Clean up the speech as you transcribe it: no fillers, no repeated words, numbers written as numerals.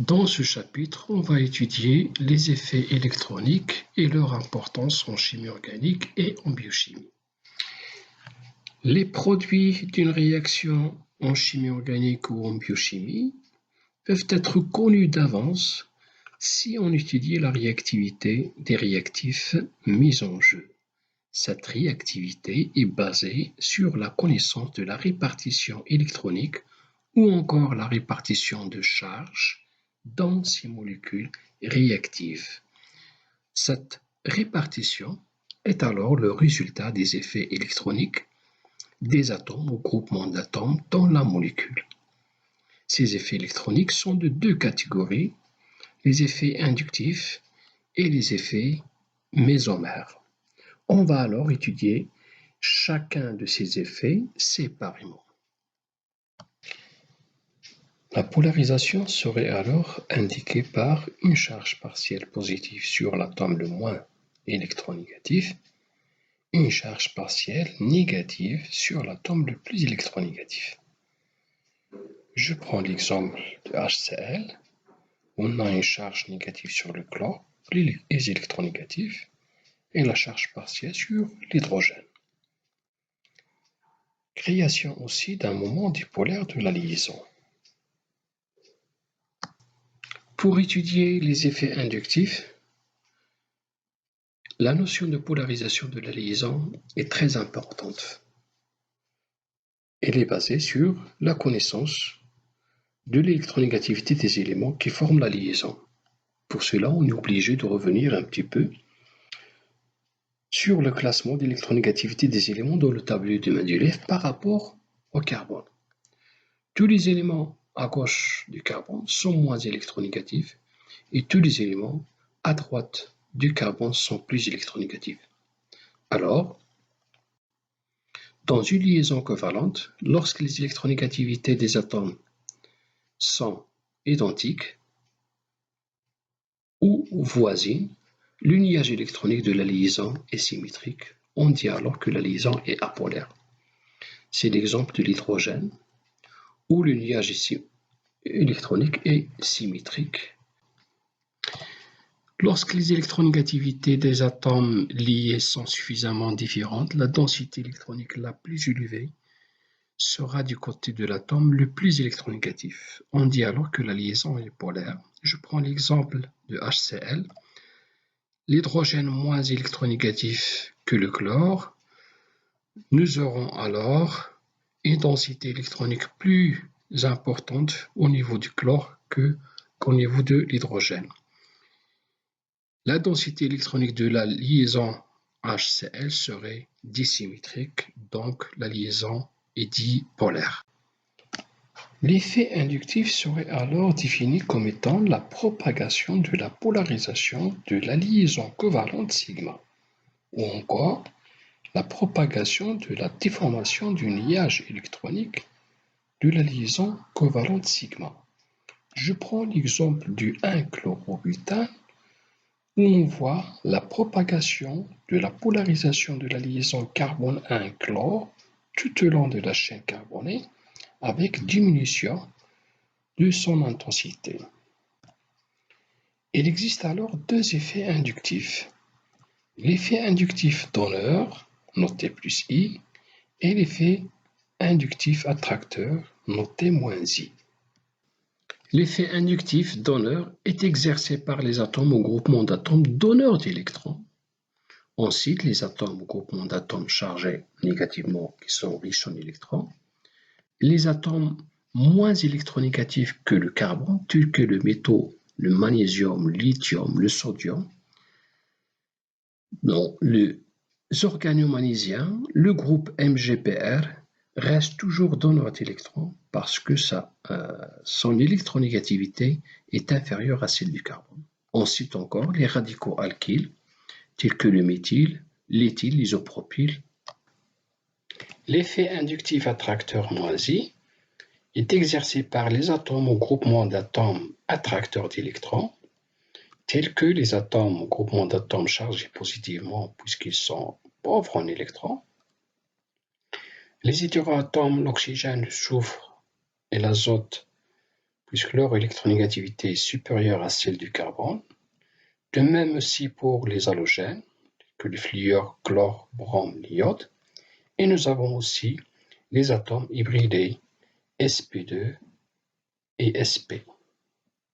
Dans ce chapitre, on va étudier les effets électroniques et leur importance en chimie organique et en biochimie. Les produits d'une réaction en chimie organique ou en biochimie peuvent être connus d'avance si on étudie la réactivité des réactifs mis en jeu. Cette réactivité est basée sur la connaissance de la répartition électronique ou encore la répartition de charges dans ces molécules réactives. Cette répartition est alors le résultat des effets électroniques des atomes ou groupements d'atomes dans la molécule. Ces effets électroniques sont de deux catégories, les effets inductifs et les effets mésomères. On va alors étudier chacun de ces effets séparément. La polarisation serait alors indiquée par une charge partielle positive sur l'atome le moins électronégatif et une charge partielle négative sur l'atome le plus électronégatif. Je prends l'exemple de HCl. On a une charge négative sur le chlore, les électronégatifs, et la charge partielle sur l'hydrogène. Création aussi d'un moment dipolaire de la liaison. Pour étudier les effets inductifs, la notion de polarisation de la liaison est très importante. Elle est basée sur la connaissance de l'électronégativité des éléments qui forment la liaison. Pour cela, on est obligé de revenir un petit peu sur le classement d'électronégativité des éléments dans le tableau de Mendeleev par rapport au carbone. Tous les éléments à gauche du carbone sont moins électronégatifs et tous les éléments à droite du carbone sont plus électronégatifs. Alors, dans une liaison covalente, lorsque les électronégativités des atomes sont identiques ou voisines, l'unillage électronique de la liaison est symétrique. On dit alors que la liaison est apolaire. C'est l'exemple de l'hydrogène, où l'unillage électronique est symétrique. Lorsque les électronégativités des atomes liés sont suffisamment différentes, la densité électronique la plus élevée sera du côté de l'atome le plus électronégatif. On dit alors que la liaison est polaire. Je prends l'exemple de HCl. L'hydrogène moins électronégatif que le chlore. Nous aurons alors une densité électronique plus importante au niveau du chlore qu'au niveau de l'hydrogène. La densité électronique de la liaison HCl serait disymétrique, donc la liaison est dipolaire. L'effet inductif serait alors défini comme étant la propagation de la polarisation de la liaison covalente sigma, ou encore la propagation de la déformation du liage électronique de la liaison covalente sigma. Je prends l'exemple du 1-chlorobutane où on voit la propagation de la polarisation de la liaison carbone 1-chlore tout au long de la chaîne carbonée avec diminution de son intensité. Il existe alors deux effets inductifs. L'effet inductif donneur, noté plus I, et l'effet inductif attracteur, noté moins I. L'effet inductif donneur est exercé par les atomes ou groupements d'atomes donneurs d'électrons. On cite les atomes ou groupements d'atomes chargés négativement qui sont riches en électrons. Les atomes moins électronégatifs que le carbone, tels que le métaux, le magnésium, le lithium, le sodium. Dans les organomagnésiens, le groupe MgPr reste toujours donneur d'électrons parce que son électronégativité est inférieure à celle du carbone. On cite encore les radicaux alkyles, tels que le méthyle, l'éthyle, l'isopropyle. L'effet inductif attracteur moins I est exercé par les atomes ou groupements d'atomes attracteurs d'électrons, tels que les atomes ou groupements d'atomes chargés positivement puisqu'ils sont pauvres en électrons. Les hétéroatomes, l'oxygène, le soufre et l'azote, puisque leur électronégativité est supérieure à celle du carbone. De même aussi pour les halogènes, que le fluor, chlore, brome, l'iode. Et nous avons aussi les atomes hybridés sp2 et sp.